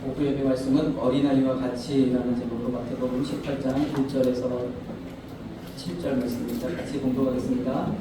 오후 예배 말씀은 어린아이와 같이라는 제목으로 마태복음 18장 1절에서 7절 말씀입니다. 같이 공부하겠습니다.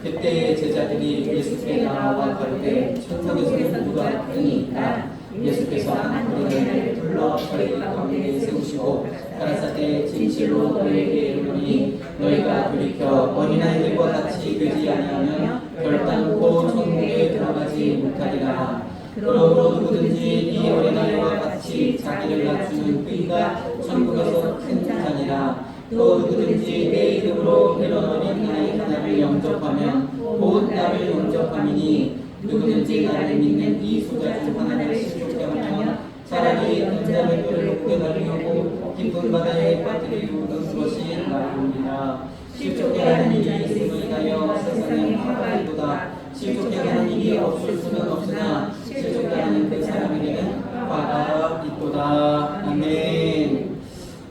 그때 제자들이 예수께 나와 가로되 천국에서 누가 크니까 예수께서 한 어린아이를 불러 저희 가운데 세우시고 가라사대 진실로 너희에게 이르노니 너희가 돌이켜 어린아이들과 같이 되지 아니하면 결단코 천국에 들어가지 못하리라. 그러므로 누구든지 이 어린아이와 같이 자기를 낮추는 그이가 천국에서 큰 자니라. 또 누구든지 내 이름으로 이런 어린아이 하나를 영접하면 곧 나를 영접함이니 누구든지 나를 믿는 이 소자 중 하나를 실족케 하면 차라리 은자를 뼈를 나누고 깊은 바다에 빠뜨리는 것이 나으리라. 실족케 하는 일이 있음을 인하여 세상에 화가 있도다. 실족케 하는 일이 없을 수는 없으나 실족케 하는 그 사람에게는 화가 있도다. 아멘.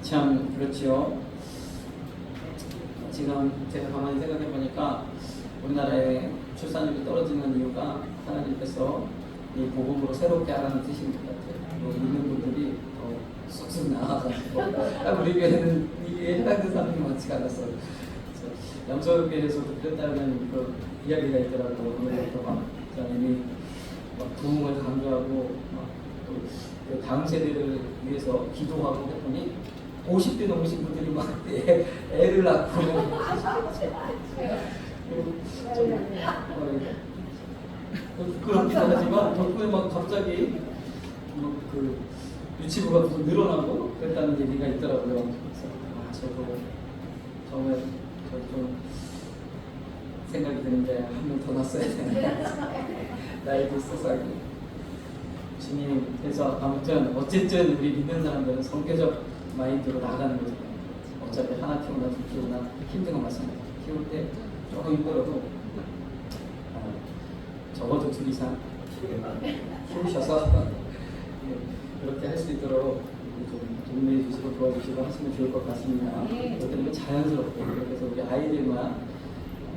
참 그렇지요. 지금 제가 가만히 생각해 보니까 우리나라의 출산율이 떨어지는 이유가 하나님께서 이 복음으로 새롭게 하라는 뜻인 것 같아요. 있는 분들이 더 쑥쑥 나아가지고 우리 교회는 이게 해당되는 사람이 많지가 않았어요. 양서교회에서도 그랬다는 그 이야기가 있더라고요. 오늘부터 막 이미 막 부흥을 강조하고 그 다음 세대를 위해서 기도하고 했더니 50대 넘으신 분들이 막 애를 낳고 그렇기도 하지만 덕분에 막 갑자기 그 유치부가 더 늘어나고 그랬다는 얘기가 있더라고요. 그래서 저도 정말 좀 생각이 드는데 한 명 더 낳았어야 되는데 나이도 있어서 주님. 그래서 아무튼 어쨌든 우리 믿는 사람들은 성교적 마인드로 나가는 거죠. 어차피 하나 키우나 둘 키우나 힘든 건 맞습니다. 키울 때 조금 힘들어도 적어도 둘 이상 키우셔서 그렇게 할 수 있도록 좀 도움해 주시고 도와주시고 하시면 좋을 것 같습니다. 그것들은 자연스럽게 그래서 우리 아이들만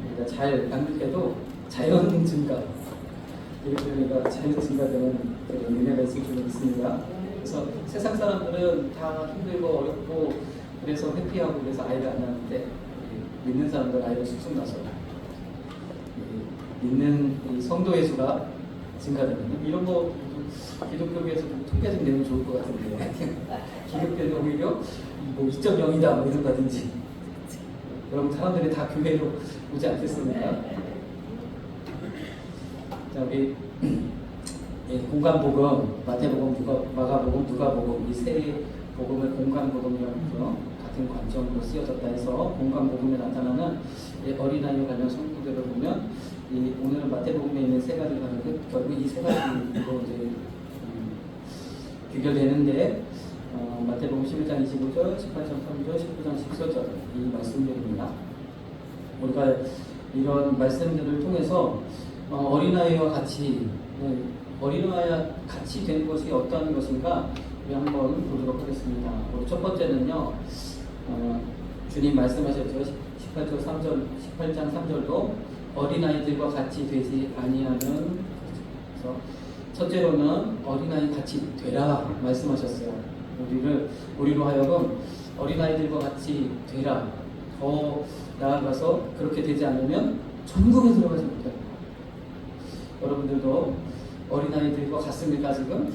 우리가 잘 양육해도 자연 증가, 그러니까 자연 증가되는 그런 은혜가 있을 줄 믿습니다. 그래서 세상 사람들은 다 힘들고 어렵고 그래서 회피하고 그래서 아이를 안 낳는데 믿는 사람들 아이를 쑥쑥 낳아서 믿는 이 성도의 수가 증가되는 이런 거 기독교에서 통계 좀 내면 좋을 것 같은데 기독교는 오히려 뭐 2.0이다 뭐 이런다든지 여러분 사람들이 다 교회로 오지 않겠습니까? 자 우리 공간복음, 마태복음, 마가복음, 누가복음 이 세 복음을 공간복음이라고 같은 관점으로 쓰여졌다 해서 공간복음에 나타나는 어린아이와 관련 성구들을 보면 오늘은 마태복음에 있는 세 가지가 있는데 결국 이 세 가지로 이제 귀결되는데 마태복음 11장 25절, 18장 3절, 19장 14절 이 말씀들입니다. 우리가 이런 말씀들을 통해서 어린아이와 같이 된 것이 어떠한 것인가 우리 한번 보도록 하겠습니다. 우리 첫 번째는요, 주님 말씀하셨죠. 18장 3절도 어린아이들과 같이 되지 아니하면, 그래서 첫째로는 어린아이 같이 되라 말씀하셨어요. 우리로 하여금 어린아이들과 같이 되라. 더 나아가서 그렇게 되지 않으면 천국에 들어가지 못해요. 여러분들도 어린아이들과 같습니까 지금?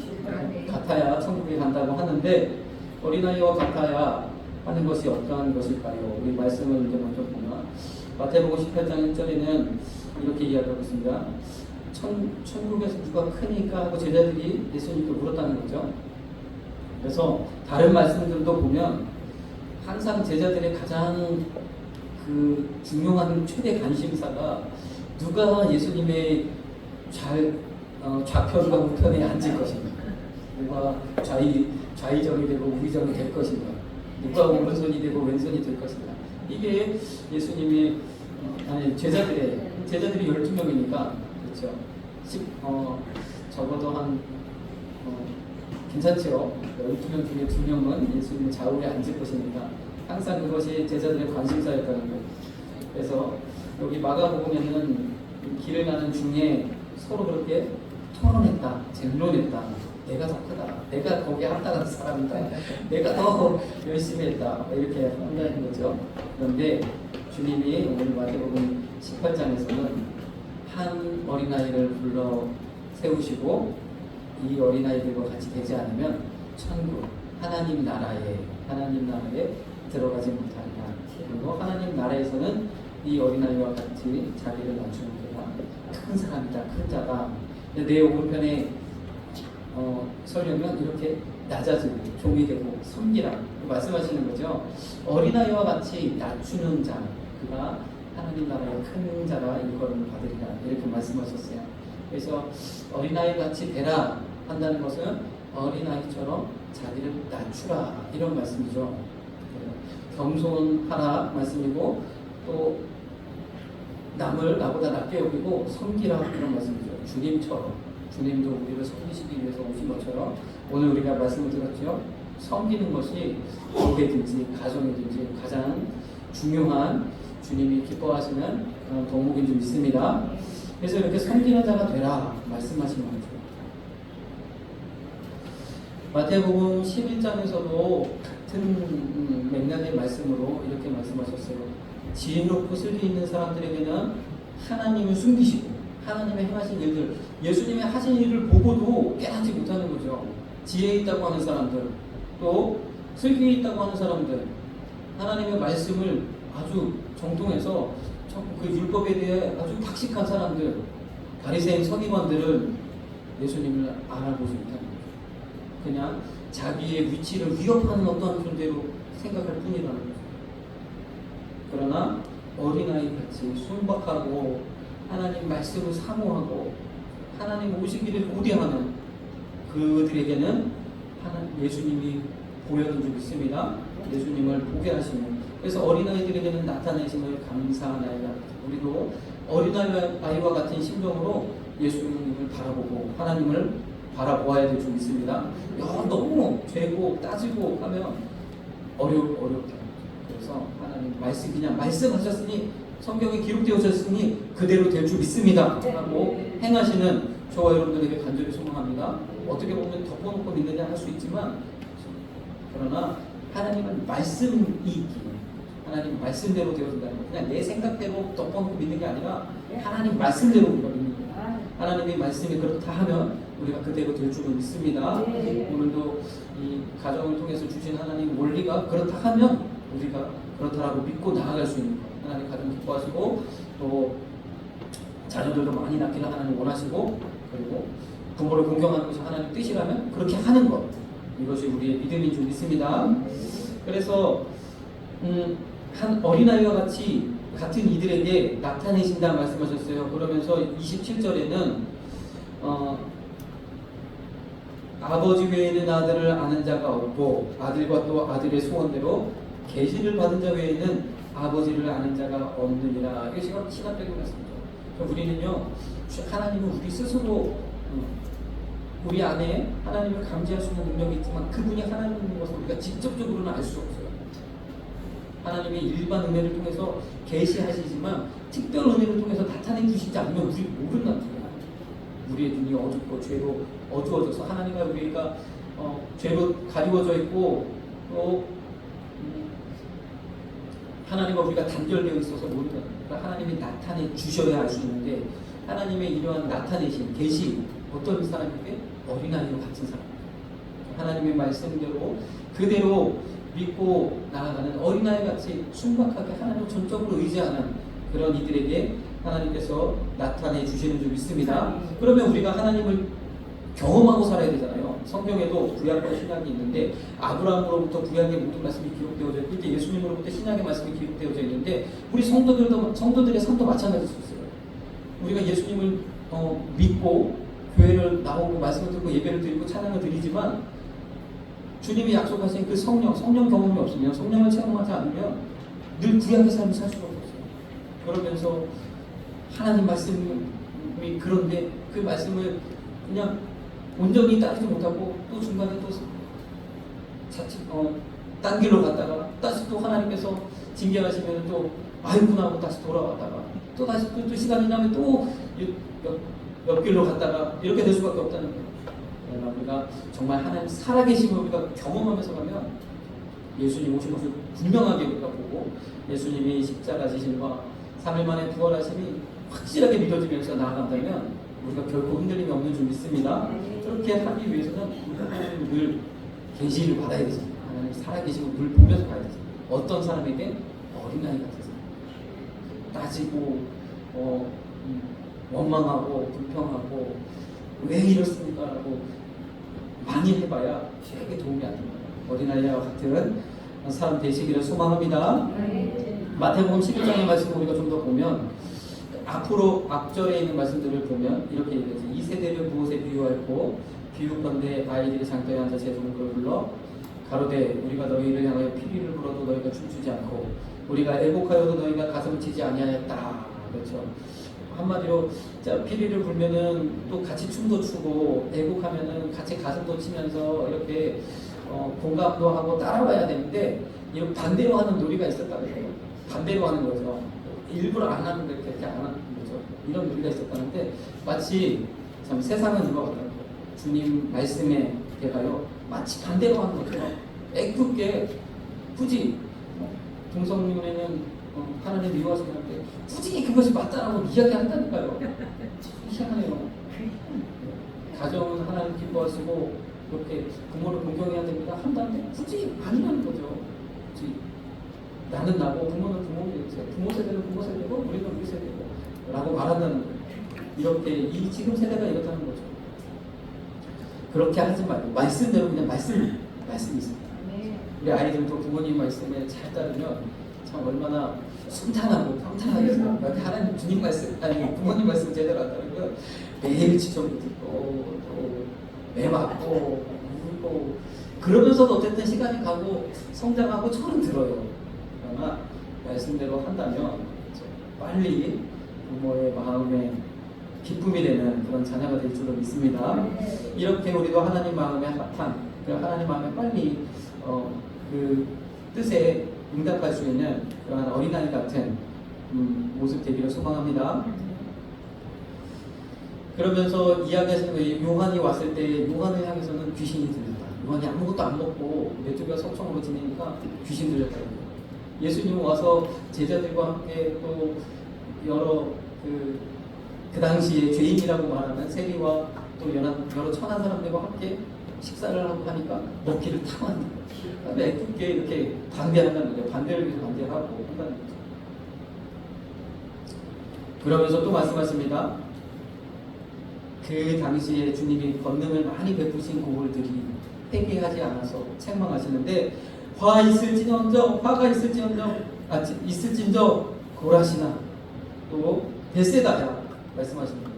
같아야 천국에 간다고 하는데 어린아이와 같아야 하는 것이 어떠한 것일까요? 우리 말씀을 이제 먼저 보면 마태복음 18장 1절에는 이렇게 이야기하고 있습니다. 천국에서 누가 크니까 하고 제자들이 예수님께 물었다는 거죠. 그래서 다른 말씀들도 보면 항상 제자들의 가장 그 중요한 최대 관심사가 누가 예수님의 좌편과 우편에 앉을 것인가, 누가 좌의정이 되고 우의정이 될 것인가, 누가 오른손이 되고 왼손이 될 것인가. 이게 예수님의 제자들이 12명이니까 그렇죠. 적어도 한 괜찮죠. 12명 중에 2명은 예수님의 좌우에 앉을 것이니까 항상 그것이 제자들의 관심사였다는 거예요. 그래서 여기 마가복음에는 길을 가는 중에 서로 그렇게 토론했다, 쟁론했다, 내가 더 크다. 내가 거기에 합당한 사람이다. 내가 더 열심히 했다. 이렇게 한다는 거죠. 그런데 주님이 오늘 마태복음 18장에서는 한 어린아이를 불러 세우시고 이 어린아이들과 같이 되지 않으면 천국, 하나님 나라에 들어가지 못하리라. 그리고 하나님 나라에서는 이 어린아이와 같이 자기를 낮추는 자가 큰 사람이다, 큰 자다. 내 오른편에 설명은 이렇게 낮아지고 종이 되고 섬기라 말씀하시는 거죠. 어린아이와 같이 낮추는 자, 그가 하나님 나라의 큰 자가 일컬음을 받으리라 이렇게 말씀하셨어요. 그래서 어린아이 같이 되라 한다는 것은 어린아이처럼 자기를 낮추라 이런 말씀이죠. 겸손하라 말씀이고 또 남을 나보다 낮게 여기고 섬기라 이런 말씀이죠. 주님처럼 주님도 우리를 섬기시기 위해서 오신 것처럼 오늘 우리가 말씀을 들었죠. 섬기는 것이 교회든지 가정이든지 가장 중요한 주님이 기뻐하시는 그런 덕목인 줄 믿습니다. 그래서 이렇게 섬기는 자가 되라 말씀하시는 거죠. 마태복음 11장에서도 같은 맥락의 말씀으로 이렇게 말씀하셨어요. 지혜롭고 슬기 있는 사람들에게는 하나님을 숨기시고 하나님의 행하신 일들, 예수님의 하신 일을 보고도 깨닫지 못하는 거죠. 지혜 있다고 하는 사람들, 또 슬기 있다고 하는 사람들, 하나님의 말씀을 아주 정통해서 그 율법에 대해 아주 박식한 사람들, 바리새인 서기관들은 예수님을 알아보지 못하는 거죠. 그냥 자기의 위치를 위협하는 어떤 존재로 생각할 뿐이라는 거죠. 그러나 어린아이 같이 순박하고 하나님 말씀을 사모하고 하나님 오시기를 고대하는 그들에게는 예수님이 보여준 줄 믿습니다. 예수님을 보게 하시는. 그래서 어린아이들에게는 나타내심을 감사하나이다. 우리도 어린아이와 같은 심정으로 예수님을 바라보고 하나님을 바라보아야 될 줄 믿습니다. 너무 죄고 따지고 하면 어렵다. 그래서 하나님 말씀 그냥 말씀하셨으니 성경에 기록되어졌으니 그대로 될 줄 믿습니다 하고 행하시는 저와 여러분들에게 간절히 소망합니다. 어떻게 보면 덮어놓고 믿느냐 할 수 있지만 그러나 하나님은 말씀이 있기 하나님 말씀대로 되어진다는 거 그냥 내 생각대로 덮어놓고 믿는 게 아니라 하나님 말씀대로 우리가 믿는 거예요. 하나님의 말씀이 그렇다 하면 우리가 그대로 될 줄을 믿습니다. 오늘도 이 가정을 통해서 주신 하나님 원리가 그렇다 하면 우리가 그렇다라고 믿고 나아갈 수 있는 거예요. 하나님 가정 기뻐하시고 또 자녀들도 많이 낳기를 하나님 원하시고 그리고 부모를 공경하는 것이 하나님 뜻이라면 그렇게 하는 것 이것이 우리의 믿음인 줄 믿습니다. 그래서 한 어린아이와 같은 이들에게 나타내신다 말씀하셨어요. 그러면서 27절에는 아버지 외에는 아들을 아는 자가 없고 아들과 또 아들의 소원대로 계시를 받은 자 외에는 아버지를 아는 자가 없느니라. 이게 신학적인 말씀이죠. 우리는요 하나님은 우리 스스로 우리 안에 하나님을 감지할 수 있는 능력이 있지만 그분이 하나님인 것을 우리가 직접적으로는 알 수 없어요. 하나님의 일반 은혜를 통해서 계시하시지만 특별 은혜를 통해서 나타내 주시지 않으면 우리 모른다는 거예요. 우리의 눈이 어둡고 죄로 어두워져서 하나님과 우리가 죄로 가리워져 있고 또 하나님과 우리가 단절되어 있어서 모른다. 그러니까 하나님이 나타내 주셔야 알 수 있는데 하나님의 이러한 나타내신 계시 어떤 사람에게 어린아이와 같은 사람 하나님의 말씀대로 그대로 믿고 나아가는 어린아이같이 순박하게 하나님을 전적으로 의지하는 그런 이들에게 하나님께서 나타내 주시는 줄 믿습니다. 그러면 우리가 하나님을 경험하고 살아야 되잖아요. 성경에도 구약과 신약이 있는데 아브라함으로부터 구약의 모든 말씀이 기록되어져 있고 이제 예수님으로부터 신약의 말씀이 기록되어져 있는데 우리 성도들의 삶도 마찬가지일 수 있어요. 우리가 예수님을 믿고 교회를 나오고 말씀을 듣고 예배를 드리고 찬양을 드리지만 주님이 약속하신 그 성령 경험이 없으면 성령을 체험하지 않으면 늘 구약의 삶을 살 수가 없어요. 그러면서 하나님 말씀이 그런데 그 말씀을 그냥 온전히 따르지 못하고 또 중간에 또 딴 길로 갔다가 다시 또 하나님께서 징계하시면 또 아이구나 하고 다시 돌아왔다가 또 다시 또 시간이 지나면 또 옆길로 갔다가 이렇게 될 수밖에 없다는 거예요. 그러나 우리가 정말 하나님 살아계심을 우리가 경험하면서 가면 예수님 오신 것을 분명하게 우리가 보고 예수님이 십자가 지심과 3일 만에 부활하심이 확실하게 믿어지면서 나아간다면 우리가 결코 흔들림이 없는 줄 믿습니다. 그렇게 하기 위해서는 우리가 하나님 늘 계시를 받아야 되죠. 하나님 살아계심을 늘 보면서 가야 되죠. 어떤 사람에게 어린아이 같아서 따지고 원망하고 불평하고 왜 이렇습니까? 라고 많이 해봐야 되게 도움이 안 됩니다. 어린아이와 같은 사람 되시기를 소망합니다. 마태복음 11장의 말씀을 우리가 좀 더 보면 앞으로 앞절에 있는 말씀들을 보면 이렇게 얘기하죠. 이 세대를 무엇에 비유하였고 비유컨대 아이들이 장터에 앉아 제 동물을 불러 가로되 우리가 너희를 향하여 피리를 불어도 너희가 춤추지 않고 우리가 애곡하여도 너희가 가슴을 치지 아니하였다. 그렇죠. 한마디로 자, 피리를 불면은 또 같이 춤도 추고 애곡하면은 같이 가슴도 치면서 이렇게 공감도 하고 따라와야 되는데 이런 반대로 하는 놀이가 있었다는 거예요. 반대로 하는 거죠. 일부러 안 하는데 그렇게 안 하는 거죠. 이런 놀이가 있었다는데 마치 참 세상은 이거 같아요. 주님 말씀에 대하여 마치 반대로 하는 것처럼 애꿎게 굳이 동성연애는 하나님 미워하시는데 굳이 그것이 맞다라고 이야기한다니까요. 희한해요. 가정은 하나님 기뻐하시고 이렇게 부모를 공경해야 됩니다 한다는데 굳이 아니라는 거죠. 굳이 나는 나고 부모는 부모입니다. 부모 세대는 부모 세대고 우리는 우리 세대고 라고 말한다는 거예요. 이렇게 이 지금 세대가 이렇다는 거죠. 그렇게 하지 말고 말씀대로 그냥 말씀이 있습니다. 우리 아이들도 부모님 말씀에 잘 따르면 참 얼마나 순탄하고 평탄하겠어요. 하나님 주님 말씀 아니 부모님 말씀 제대로 안 따르면 매일 지적도 듣고 또 매맞고 울고 그러면서도 어쨌든 시간이 가고 성장하고 철은 들어요. 그러나 말씀대로 한다면 빨리 부모의 마음에 기쁨이 되는 그런 자녀가 될 줄로 믿습니다. 이렇게 우리도 하나님 마음에 합한 하나님 마음에 빨리 그 뜻에 응답할 수 있는 그러한 어린아이 같은 모습 되기를 소망합니다. 그러면서 이야기하시는 요한이 왔을 때 요한을 향해서는 귀신이 들렸다. 요한이 아무것도 안 먹고 메뚜기가 석청으로 지내니까 귀신 들렸다. 예수님 와서 제자들과 함께 또 여러 그 당시에 죄인이라고 말하는 세리와 또 여러 천한 사람들과 함께 식사를 하고 하니까 먹기를 탐하는 거예요. 애꿎게 이렇게 반대한다는 거예요. 반대를 위해서 반대하고 한다는 거죠. 그러면서 또 말씀하십니다. 그 당시에 주님이 권능을 많이 베푸신 고을들이 회개하지 않아서 책망하시는데 화가 있을진언정 고라시나 또 베세다야 말씀하십니다.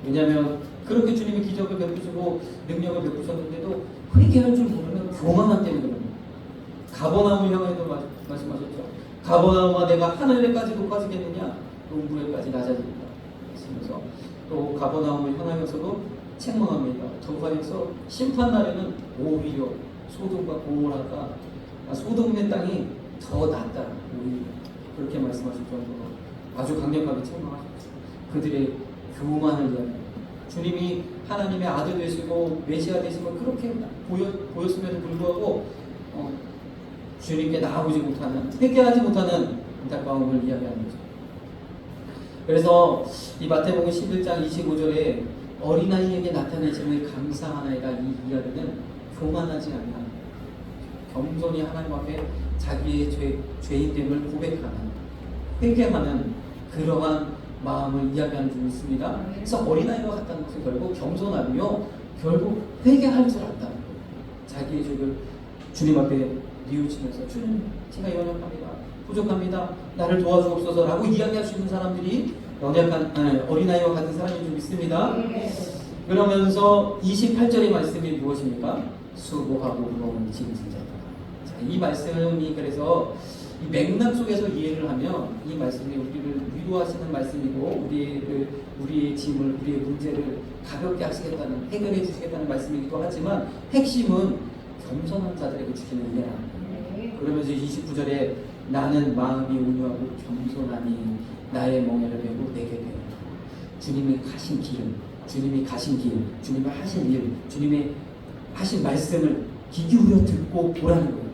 왜냐하면 그렇게 주님이 기적을 베푸시고 능력을 베푸셨는데도 회개할 줄 모르는 교만함 때문에 그럽니다. 가버나움을 향해도 말씀하셨죠. 가버나움아 내가 하늘에까지 높아지겠느냐 동부에까지 낮아지리라 하시면서 또 가버나움을 향하여서도 책망합니다. 더하여서 심판날에는 오히려 소돔과 고모라가 소돔의 땅이 더 낫다. 오히려 그렇게 말씀하실 정도로 아주 강력하게 책망하셨죠. 그들의 교만을 이야기합니다. 주님이 하나님의 아들 되시고 메시아 되심을 그렇게 보였음에도 불구하고 주님께 나아오지 못하는 회개하지 못하는 안타까움을 이야기하는 거죠. 그래서 이 마태복음 11장 25절에 어린아이에게 나타내심을 감사하나이다 이 이야기는 교만하지 않나 겸손히 하나님 앞에 자기의 죄인됨을 고백하는 회개하는 그러한 마음을 이야기하는 줄 믿습니다. 그래서 어린아이와 같다는 것은 결국 겸손하며 결국 회개할 줄 안다는 거예요. 자기의 죄를 주님 앞에 뉘우치면서 주님 제가 연약합니다. 부족합니다. 나를 도와주옵소서 라고 이야기할 수 있는 사람들이 연약한 어린아이와 같은 사람인 줄 믿습니다. 그러면서 28절의 말씀이 무엇입니까? 수고하고 무거운 짐진 자다. 이 말씀이 그래서 이 맥락 속에서 이해를 하면 이 말씀이 우리를 위로하시는 말씀이고 우리의 짐을 우리의 문제를 가볍게 하시겠다는 해결해 주시겠다는 말씀이기도 하지만 핵심은 겸손한 자들에게 주시는 은혜랍니다. 그러면서 29절에 나는 마음이 온유하고 겸손하니 나의 멍에를 메고 내게 배우라. 주님이 가신 길은 주님이 가신 길, 주님이 하신 일, 주님의 하신 말씀을 귀 기울여 듣고 보라는 거예요.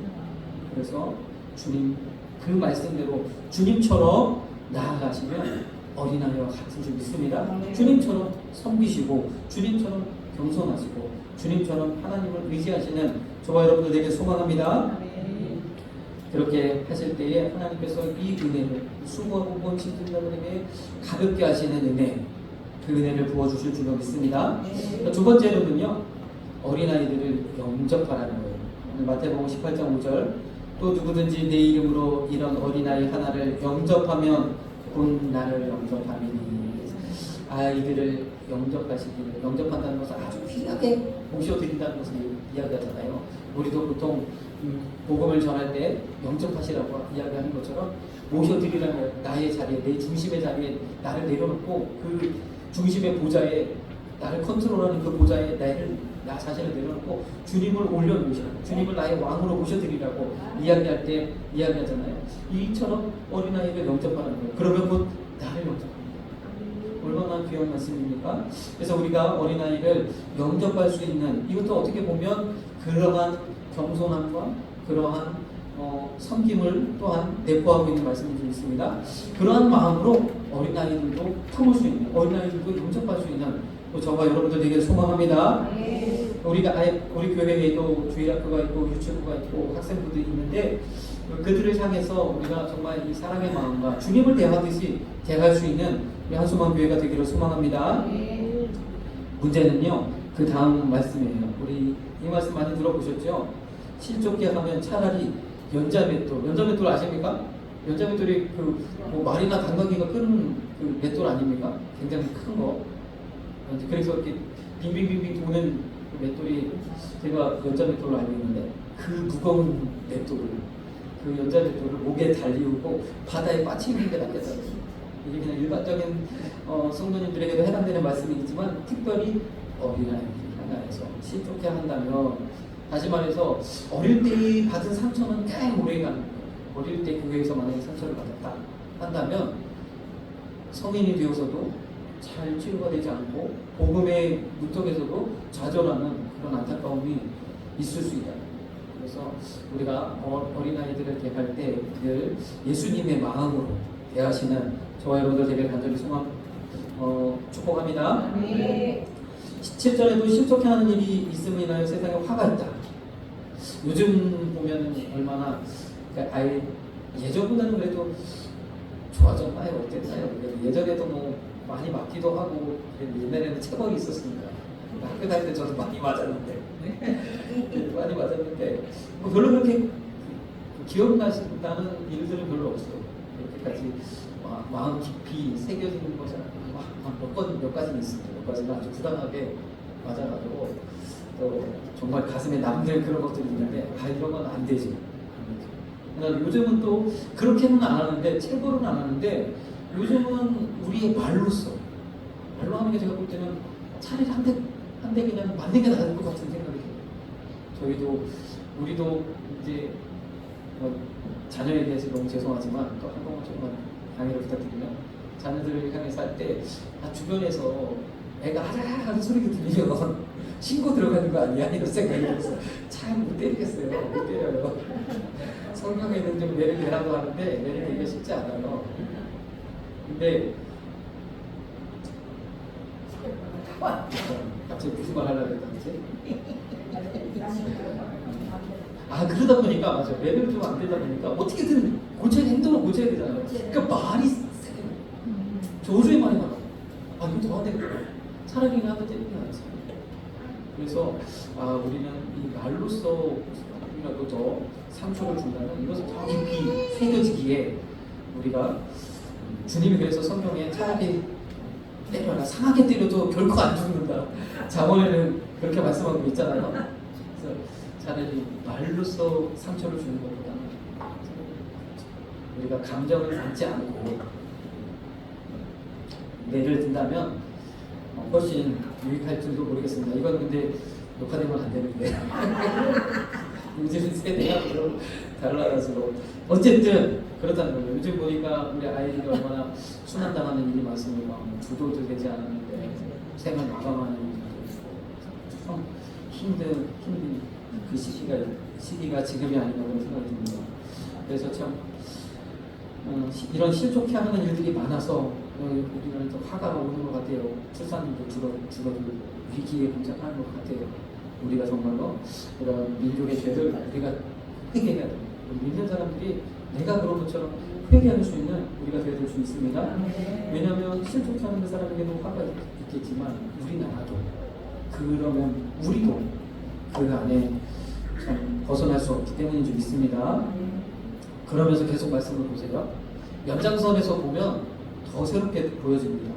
그래서 주님 그 말씀대로 주님처럼 나아가시면 어린아이와 같은 줄 믿습니다. 주님처럼 섬기시고 주님처럼 겸손하시고 주님처럼 하나님을 의지하시는 저와 여러분들 되게 소망합니다. 그렇게 하실 때에 하나님께서 이 은혜를 수고하고 본신 분들에게 가볍게 하시는 은혜, 그 은혜를 부어주실 줄로 믿습니다. 두 번째로는요, 어린아이들을 영접하라는 거예요. 오늘 마태복음 18장 5절, 또 누구든지 내 이름으로 이런 어린아이 하나를 영접하면 곧 나를 영접함이니. 아이들을 영접하시기를, 영접한다는 것을 아주 귀하게 모셔드린다는 것을 이야기하잖아요. 우리도 보통 복음을 전할 때 영접하시라고 이야기하는 것처럼 모셔드리라는, 나의 자리에, 내 중심의 자리에 나를 내려놓고 그 중심의 보좌에, 나를 컨트롤하는 그 보좌에 나 자신을 내려놓고 주님을 올려놓으시라고, 주님을 나의 왕으로 모셔드리라고 이야기할 때 이야기하잖아요. 이처럼 어린아이를 영접하는 거예요. 그러면 곧 나를 영접합니다. 얼마나 귀한 말씀입니까? 그래서 우리가 어린아이를 영접할 수 있는, 이것도 어떻게 보면 그러한 겸손함과 그러한 섬김을 또한 내포하고 있는 말씀이 좀 있습니다. 그러한 마음으로 어린아이들도 품을 수 있는, 어린아이들도 영접할 수 있는, 또 저와 여러분들 되게 소망합니다. 우리가 우리 교회에도 주일학교가 있고 유치부가 있고 학생부들이 있는데 그들을 향해서 우리가 정말 이 사랑의 마음과 주님을 대하듯이 대할 수 있는 우리 한수만 교회가 되기를 소망합니다. 문제는요, 그 다음 말씀이에요. 우리 이 말씀 많이 들어보셨죠? 실족게 하면 차라리 연자맷돌 아십니까? 연자맷돌이 뭐 말이나 관광기가 끄는 그 맷돌 아닙니까? 굉장히 큰 거. 그래서 이렇게 빙빙빙빙 도는 그 맷돌이, 제가 연자맷돌로 알고 있는데 그 무거운 맷돌을, 그 연자맷돌을 목에 달리우고 바다에 빠치는 게 낫겠다. 이게 그냥 일반적인 성도님들에게도 해당되는 말씀이지만 특별히 어린아이 하나에서 실족해 한다면, 다시 말해서 어릴 때 받은 상처는 꽤 오래 가는 거예요. 어릴 때 교회에서 만약에 상처를 받았다 한다면 성인이 되어서도 잘 치유가 되지 않고 복음의 문턱에서도 좌절하는 그런 안타까움이 있을 수 있다. 그래서 우리가 어린아이들을 대할 때 늘 예수님의 마음으로 대하시는 저와 여러분들 되기를 간절히 축복합니다. 17절에도 실족해 하는 일이 있음을 인하여 세상에 화가 있다. 요즘 보면 얼마나, 그러니까 아예 예전보다는 그래도 좋아졌나요? 어땠나요? 예전에도 뭐 많이 맞기도 하고, 옛날에는 체벌이 있었으니까 학교 다닐 때 저도 많이 맞았는데 많이 맞았는데 뭐 별로 그렇게 기억나는 일들은 별로 없어요. 그렇게까지 마음 깊이 새겨지는 것은 몇 가지는 있습니다. 몇 가지는 아주 부당하게 맞아가지고 또 정말 가슴에 남는 그런 것들이 있는데, 이런 건 안 되지. 그러니까 요즘은 또 그렇게는 안 하는데, 체벌은 안 하는데, 요즘은 우리의 말로써, 말로 하는 게 제가 볼 때는 차라리 한 대 그냥 맞는 게 나을 것 같은 생각이 들어요. 우리도 이제 자녀에 대해서 너무 죄송하지만 또 한 번만 조금만 양해를 부탁드리면, 자녀들을 향해서 할 때 주변에서 애가 하는 소리가 들리면 신고 들어가는 거 아니야? 이런 생각이 들어서 참 못 때리겠어요. 못 때려요. 성경에는 좀 매를 내라고 하는데 매를 내기가 쉽지 않아요. 근데 갑자기 무슨 말 하려고 했지? 그러다 보니까, 맞아요. 레벨이 좀 안 되다 보니까 어떻게든 행동을 고쳐야 되잖아요. 그러니까 말이 세게, 조주의 말이 많아. 이거 더 안 되겠다. 차라리 그냥 한번 때리는 게 낫지. 그래서 우리는 이 말로써라도 더 상처를 준다면 이것을 더 깊이 새겨지기에 우리가, 주님이 그래서 성경에 차라리 때려라, 상하게 때려도 결코 안 죽는다. 잠언에는 그렇게 말씀하고 있잖아요. 그래서 차라리 말로써 상처를 주는 것보다는 우리가 감정을 담지 않고 예를 든다면 훨씬 유익할 줄도 모르겠습니다. 이건 근데 녹화되면 안 되는데 요즘 세대가 달라가지고 어쨌든 그렇다는 거예요. 요즘 보니까 우리 아이들이 얼마나 순환당하는 일이 많습니까? 주도도 되지 않았는데 생을 마감하는 참 힘든 그 시기가 지금이 아닌가 그런 생각이 듭니다. 그래서 참 이런 실족해 하는 일들이 많아서 우리는 또 화가 오는 것 같아요. 출산도 줄어들고 위기에 봉착하는 것 같아요. 우리가 정말로 이런 민족의 죄를 우리가 회개해야 됩니다. 믿는 사람들이 내가 그런 것처럼 회개할 수 있는 우리가 되어야 될 수 있습니다. 왜냐하면 실족하는 사람에게도 화가 있겠지만 우리나라도 그러면 우리도 그 안에 참 벗어날 수 없기 때문인 줄 믿습니다. 그러면서 계속 말씀을 보세요. 연장선에서 보면 더 새롭게 보여집니다.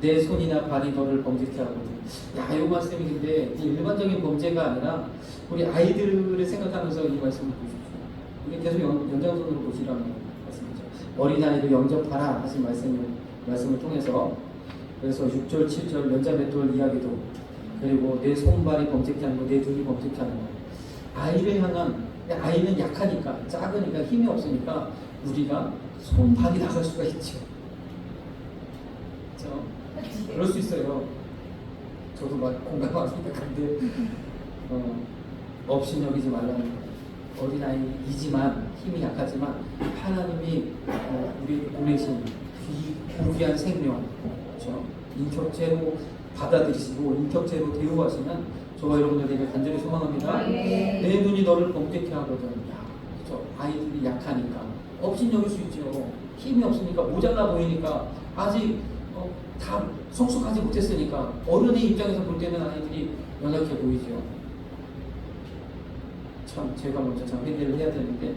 내 손이나 발이 너를 범죄케 하거든. 야, 이 말씀이 근데 일반적인 범죄가 아니라 우리 아이들을 생각하면서 이 말씀을 보십시오. 이게 계속 연장선으로 보시라는 말씀이죠. 어린아이를 영접하라 하신 말씀을 통해서 그래서 6절, 7절 면자맷돌 이야기도 그리고 내 손발이 범죄케 하는 거, 내 눈이 범죄케 하는 거. 아이를 향한 아이는 약하니까 작으니까 힘이 없으니까 우리가 손발이 나갈 수가 있죠. 그렇죠? 그럴 수 있어요. 저도 막 공감합니다. 근데 업신여기지 말라는 거예요. 어린아이이지만 힘이 약하지만 하나님이 우리 보내신 고귀한 생명, 그렇죠? 인격체로 받아들이시고 인격체로 대우하시는 저와 여러분들에게 간절히 소망합니다. 내 눈이 너를 범죄케 하거든. 그렇죠? 아이들이 약하니까 업신여길 수 있죠. 힘이 없으니까 모자라 보이니까 아직 다 성숙하지 못했으니까 어른의 입장에서 볼 때는 아이들이 연약해 보이죠. 참 제가 먼저 참 회개를 해야 되는데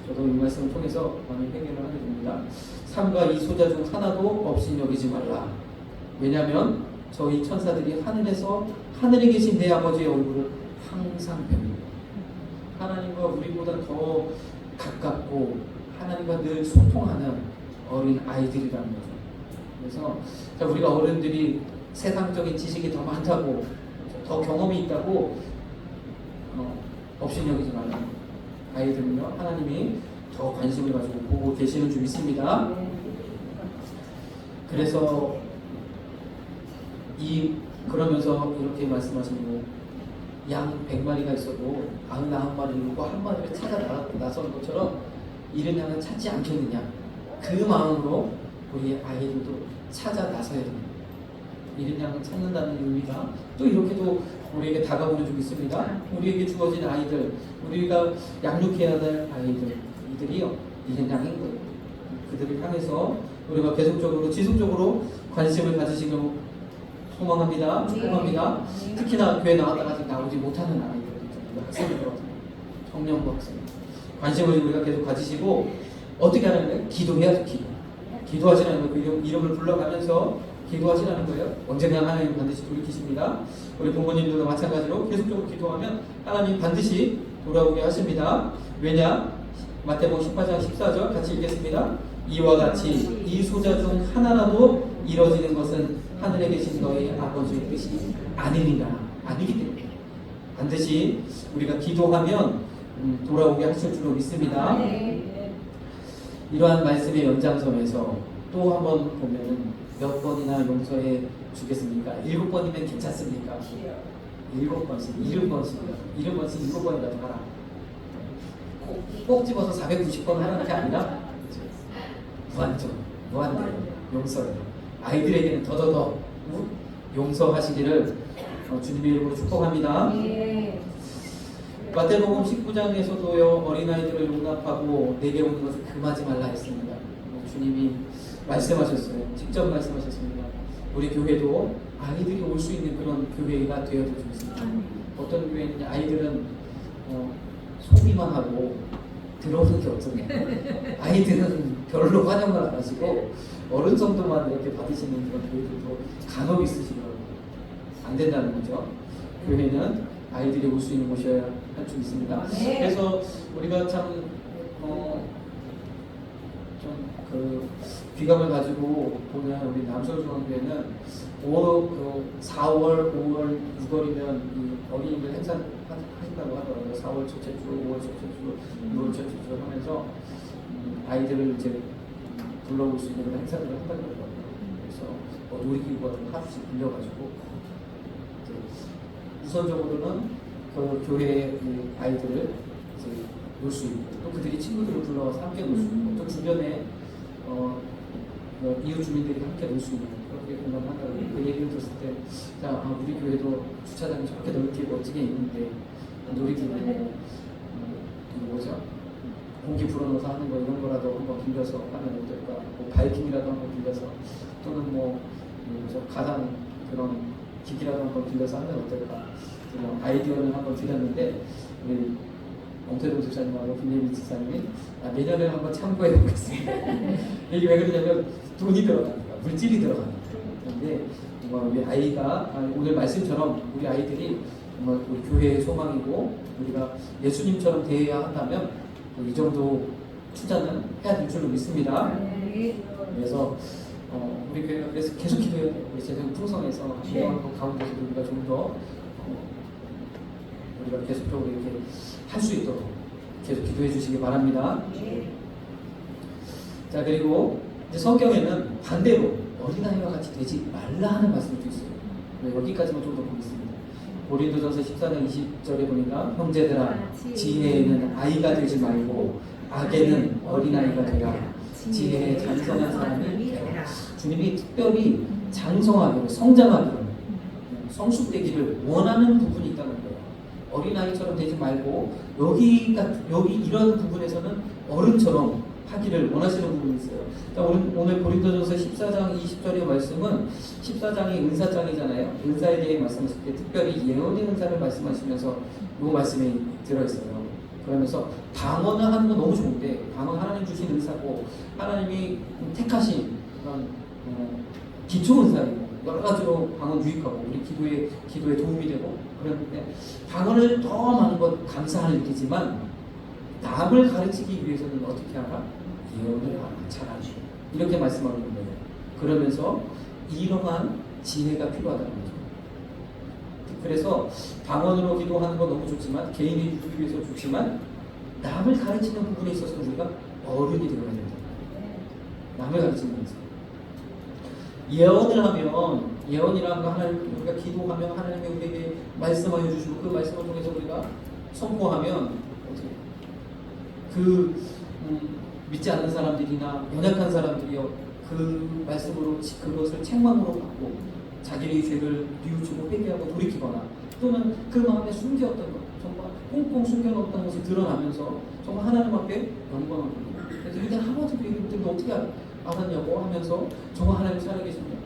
저도 이 말씀을 통해서 많이 회개를 하게 됩니다. 삶과 이 소자 중 하나도 업신여기지 말라. 왜냐하면 저희 천사들이 하늘에서 하늘에 계신 내 아버지의 얼굴을 항상 뵙니다. 하나님과 우리보다 더 가깝고 하나님과 늘 소통하는 어린 아이들이라는 거죠. 그래서 우리가 어른들이 세상적인 지식이 더 많다고 더 경험이 있다고 업신여기지 말라. 아이들은요 하나님이 더 관심을 가지고 보고 계시는 줄 믿습니다. 그래서 그러면서 이렇게 말씀하시는 거예요. 양 100마리가 있어도 99마리를 놓고 한 마리를 찾아 나서는 것처럼 이른 양은 찾지 않겠느냐. 그 마음으로 우리 아이들도 찾아 나서야 됩니다. 이른 양을 찾는다는 의미가 또 이렇게도 우리에게 다가오는 줄 믿습니다. 우리에게 주어진 아이들, 우리가 양육해야 될 아이들, 이들이요 이른 양인 거예요. 그들을 향해서 우리가 계속적으로 지속적으로 관심을 가지시길 소망합니다. 축복합니다. 특히나 교회 나왔다가 아직 나오지 못하는 아이들, 학생들 같은 청년부 학생 관심을 우리가 계속 가지시고 어떻게 하는 거예요? 기도해야죠. 기도하시라는 거예요. 그 이름을 불러가면서 기도하시라는 거예요. 언젠가 하나님 반드시 돌이키십니다. 우리 부모님들도 마찬가지로 계속적으로 기도하면 하나님 반드시 돌아오게 하십니다. 왜냐? 마태복음 18장 14절 같이 읽겠습니다. 이와 같이 이 소자 중 하나라도 이루어지는 것은 하늘에 계신 너희 아버지의 뜻이 아니기 때문에 반드시 우리가 기도하면 돌아오게 하실 줄로 믿습니다. 이러한 말씀의 연장선에서 또 한번 보면 몇 번이나 용서해 주겠습니까? 7번이면 괜찮습니까? 7번씩, 70번씩 7번이라도 하라. 꼭 집어서 490번 하라는 게 아니라 무한대로 용서해요. 아이들에게는 더더더 용서하시기를 주님의 이름으로 축복합니다. 마태복음 19장에서도요 어린아이들을 용납하고 내게 오는 것을 금하지 말라 했습니다. 주님이 말씀하셨어요. 직접 말씀하셨습니다. 우리 교회도 아이들이 올 수 있는 그런 교회가 되어야 될 수 있습니다. 어떤 교회는 아이들은 소비만 하고 들어오는 게 없잖아요. 아이들은 별로 환영을 안 하시고 어른 정도만 이렇게 받으시는 그런 교회들도 간혹 있으시더라고요. 안 된다는 거죠. 교회는 아이들이 올 수 있는 곳이어야 할 줄 있습니다. 그래서 우리가 참 그 귀감을 가지고 보면 우리 남서울중앙교회는 4월, 5월, 6월이면 이 어린이들 행사 하신다고 하더라고요. 4월 첫째 주, 5월 첫째 주, 6월 첫째 주 하면서 아이들을 이제 불러올 수 있는 그런 행사들을 한다고 하더라고요. 그래서 놀이기구가 좀 하루씩 빌려가지고 이제 우선적으로는 그 교회 그 아이들을 이제 놀 수 있고 또 그들이 친구들을 불러와서 함께 놀 수 있고 또 주변에 이웃 주민들이 함께 놀 수 있는 그렇게 공간을 한다고 그 얘기를 들었을 때 자, 우리 교회도 주차장이 저렇게 넓게 멋지게 있는데 놀이기구 뭐죠? 공기 불어넣어서 하는 거 이런 거라도 한번 빌려서 하면 어떨까? 뭐 바이킹이라도 한번 빌려서 또는 뭐죠? 가상 그런 기기라도 한번 빌려서 하면 어떨까? 그런 아이디어를 한번 드렸는데 우리 엉태동 집사님하고 김예민 집사님이 내년에 한번 참고해 보겠습니다. 이게 왜 그러냐면 돈이 들어가니까 물질이 들어가니까. 그런데 우리 아이가 오늘 말씀처럼 우리 아이들이 정말 우리 교회의 소망이고 우리가 예수님처럼 대해야 한다면 이 정도 투자는 해야 될 줄로 믿습니다. 그래서 우리 교회가 그래서 계속 기도해야 돼요. 우리 재정 풍성해서 기도하는 것 가운데서 우리가 좀 더 우리가 계속적으로 이렇게 할 수 있도록 계속 기도해 주시기 바랍니다. 자, 그리고 이제 성경에는 반대로 어린아이와 같이 되지 말라 하는 말씀도 있어요. 여기까지만 좀 더 보겠습니다. 고린도전서 14장 20절에 보니까 형제들아 지혜에는 아이가 되지 말고 악에는 어린아이가 되라. 지혜에 장성한 사람이 되라. 주님이 특별히 장성하기를 성장하기를 성숙되기를 원하는 부분이 있다는 거예요. 어린아이처럼 되지 말고 여기 이런 부분에서는 어른처럼 하기를 원하시는 부분이 있어요. 오늘 고린도전서 14장 20절의 말씀은 14장이 은사장이잖아요. 은사에 대해 말씀하실 때 특별히 예언의 은사를 말씀하시면서 이 말씀이 들어있어요. 그러면서 방언을 하는 건 너무 좋은데 방언 하나님 주신 은사고 하나님이 택하신 그런 기초 은사이고 여러 가지로 방언 유익하고 우리 기도에 도움이 되고 그런데 방언을 더 많은 것 감사할 일이지만 남을 가르치기 위해서는 어떻게 하라? 예언을 잘하지. 이렇게 말씀하는 거예요. 그러면서 이러한 지혜가 필요하다는 거죠. 그래서 방언으로 기도하는 건 너무 좋지만 개인이 누리기 위해서 좋지만 남을 가르치는 부분에 있어서 우리가 어른이 되어야 된다. 남을 가르치는 거죠. 예언을 하면 예언이라는 거 하나님 우리가 기도하면 하나님이 우리에게 말씀하여 주시고 그 말씀을 통해서 우리가 선포하면 믿지 않는 사람들이나 연약한 사람들이요 그 말씀으로 그것을 책망으로 받고 자기의 죄를 뉘우치고 회개하고 돌이키거나 또는 그 마음에 숨겨왔던 것 정말 꽁꽁 숨겨놓았던 것이 드러나면서 정말 하나님 앞에 영광을 받고 그래서 이게 하나님도 이분들도 어떻게 알았냐고 하면서 정말 하나님 살아계십니다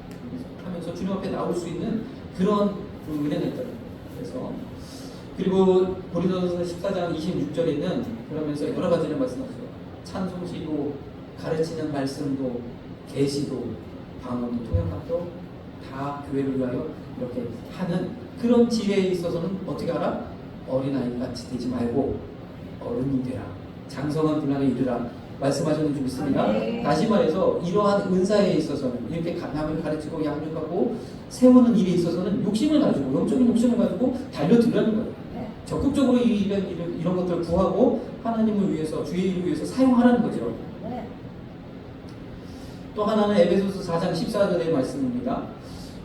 하면서 주님 앞에 나올 수 있는 그런 은혜가 있더라고요. 그래서 그리고 고린도전서 14장 26절에는 그러면서 여러 가지를 말씀하셨어요. 찬송시도 가르치는 말씀도 계시도 방언도 통역학도 다 교회를 위하여 이렇게 하는 그런 지혜에 있어서는 어떻게 하라? 어린아이같이 되지 말고 어른이 되라. 장성한 분량에 이르라. 말씀하셨는지 믿습니다. 다시 말해서 이러한 은사에 있어서는 이렇게 남을 가르치고 양육하고 세우는 일에 있어서는 욕심을 가지고 영적인 욕심을 가지고 달려들라는 거예요. 적극적으로 이런 것들을 구하고 하나님을 위해서 주의 일을 위해서 사용하라는 거죠. 또 하나는 에베소서 4장 14절의 말씀입니다.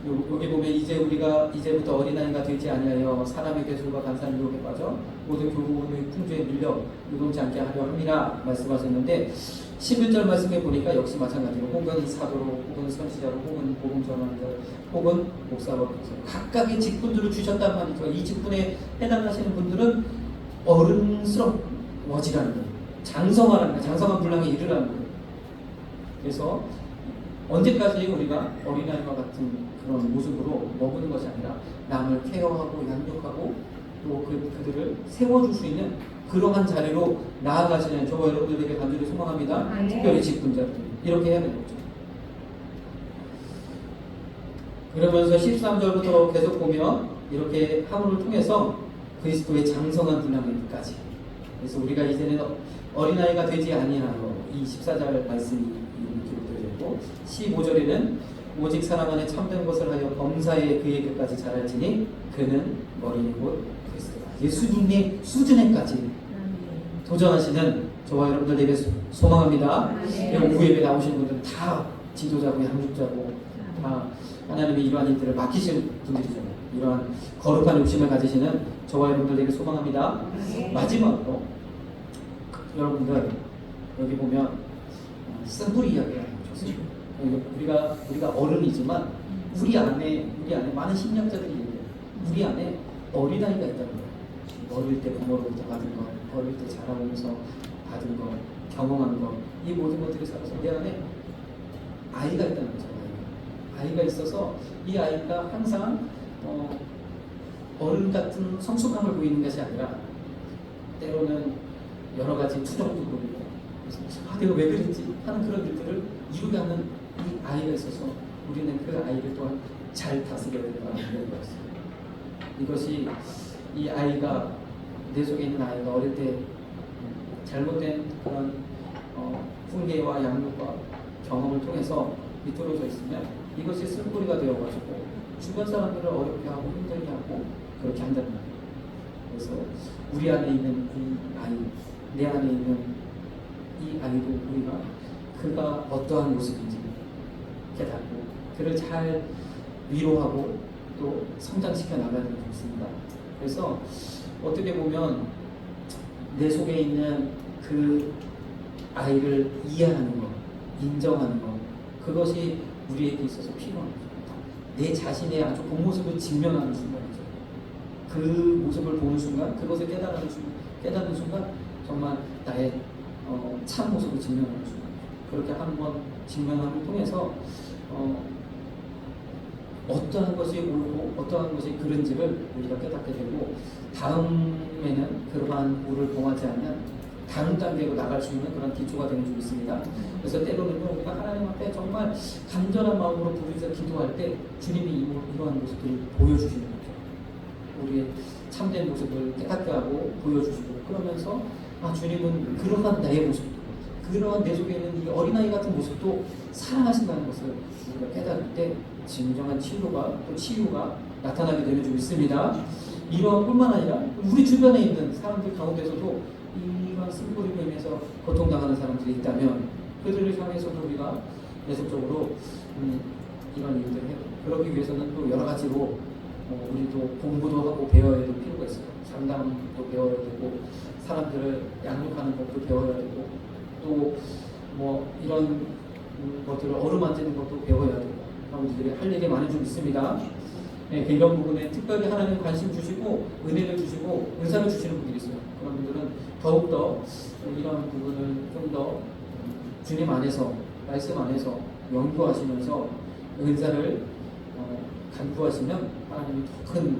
여기 보면 우리가 이제부터 어린아이가 되지 아니하여 사람의 괴술과 간사한 유혹에 빠져 모든 교훈의 풍조에 밀려 요동치 않게 하려 함이라 말씀하셨는데 11절 말씀에 보니까 역시 마찬가지로 혹은 사도로 혹은 선지자로 혹은 복음 전환자 혹은 목사로 각각의 직분들을 주셨단 말이죠. 이 직분에 해당하시는 분들은 어른스러워지라는 거예요. 장성하라는 거예요. 장성한 분량에 이르라는 거예요. 그래서 언제까지 우리가 어린아이와 같은 그런 모습으로 머무는 것이 아니라 남을 케어하고 양육하고 또 그들을 세워줄 수 있는 그러한 자리로 나아가시는 저와 여러분들에게 간절히 소망합니다. 특별히 직분자들 이렇게 해야 되는 거죠. 그러면서 13절부터 계속 보면 이렇게 함을 통해서 그리스도의 장성한 분량에까지 그래서 우리가 이제는 어린아이가 되지 아니하여 이 14절 말씀이 기록되어 있고 15절에는 오직 사람 안에 참된 것을 하여 범사에 그에게까지 자랄지니 그는 머리인 곧 그리스도다. 예수님의 수준에까지 도전하시는 저와 여러분들에게 소망합니다. 오후 예배 나오신 분들 다 지도자고 양육자고 다 하나님이 이러한 일들을 맡기신 분들이잖아요. 이러한 거룩한 욕심을 가지시는 저와 여러분들 되게 소망합니다. 마지막으로 여러분들 여기 보면 쓴뿌리 이야기가 좋습니다. 우리가 어른이지만 우리 안에 많은 심리학자들이 얘기해요. 우리 안에 어린아이가 있다는 거예요. 어릴 때 부모로부터 받은 것, 어릴 때 자라오면서 받은 것, 경험한 것, 이 모든 것들이 살아서 내 안에 아이가 있다는 거죠. 아이가 있어서 이 아이가 항상 어른 같은 성숙함을 보이는 것이 아니라 때로는 여러 가지 투정도 보이고 내가 왜 그랬지 하는 그런 일들을 이루게 하는 이 아이가 있어서 우리는 그 아이를 또한 잘 다스려야 된다는 거였어요. 이것이 이 아이가 내 속에 있는 아이가 어릴 때 잘못된 그런 훈계와 양육과 경험을 통해서 비뚤어져 있으면 이것이 쓴뿌리가 되어가지고 주변 사람들을 어렵게 하고 힘들게 하고 그렇게 한다는 거예요. 그래서 우리 안에 있는 이 아이, 내 안에 있는 이 아이도 우리가 그가 어떠한 모습인지 깨닫고 그를 잘 위로하고 또 성장시켜 나가는 게 좋습니다. 그래서 어떻게 보면 내 속에 있는 그 아이를 이해하는 것, 인정하는 것, 그것이 우리에게 있어서 필요합니다. 내 자신의 아주 본 모습을 직면하는 순간이죠. 그 모습을 보는 순간, 그것을 깨닫는 순간 정말 나의 참 모습을 직면하는 순간. 그렇게 한번 직면함을 통해서 어떠한 것이 옳고 어떠한 것이 그른지를 우리가 깨닫게 되고 다음에는 그러한 우를 범하지 않는 다음 단계로 나갈 수 있는 그런 기초가 되는 줄 믿습니다. 그래서 때로는요 우리가 하나님 앞에 정말 간절한 마음으로 부르짖어 기도할 때 주님이 이러한 모습들을 보여주시는 거죠. 우리의 참된 모습을 깨닫게 하고 보여주시고 그러면서 주님은 그러한 나의 모습도 그러한 내 속에 있는 이 어린아이 같은 모습도 사랑하신다는 것을 우리가 깨달을 때 진정한 치유가 나타나게 되는 줄 믿습니다. 이러한 뿐만 아니라 우리 주변에 있는 사람들 가운데서도 이러한 쓴뿌리로 인해서 고통당하는 사람들이 있다면 그들을 향해서도 우리가 계속적으로 이런 일들을 해요. 그러기 위해서는 또 여러 가지로 우리도 공부도 하고 배워야 될 필요가 있어요. 상담도 배워야 되고 사람들을 양육하는 법도 배워야 되고 또 이런 것들을 어루만지는 것도 배워야 되고 우리들이 할 일이 많은 줄 믿습니다. 네, 이런 부분에 특별히 하나님 관심 주시고 은혜를 주시고 은사를 주시는 분들이 있어요. 그런 분들은 더욱더 이런 부분을 좀 더 주님 안에서 말씀 안에서 연구하시면서 은사를 간구하시면 하나님이 더 큰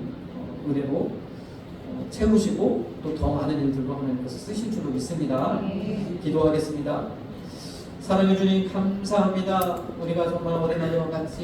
은혜로 채우시고 또 더 많은 일들로 하나님께서 쓰실 줄로 믿습니다. 기도하겠습니다. 사랑해 주님 감사합니다. 우리가 정말 어린아이와 같이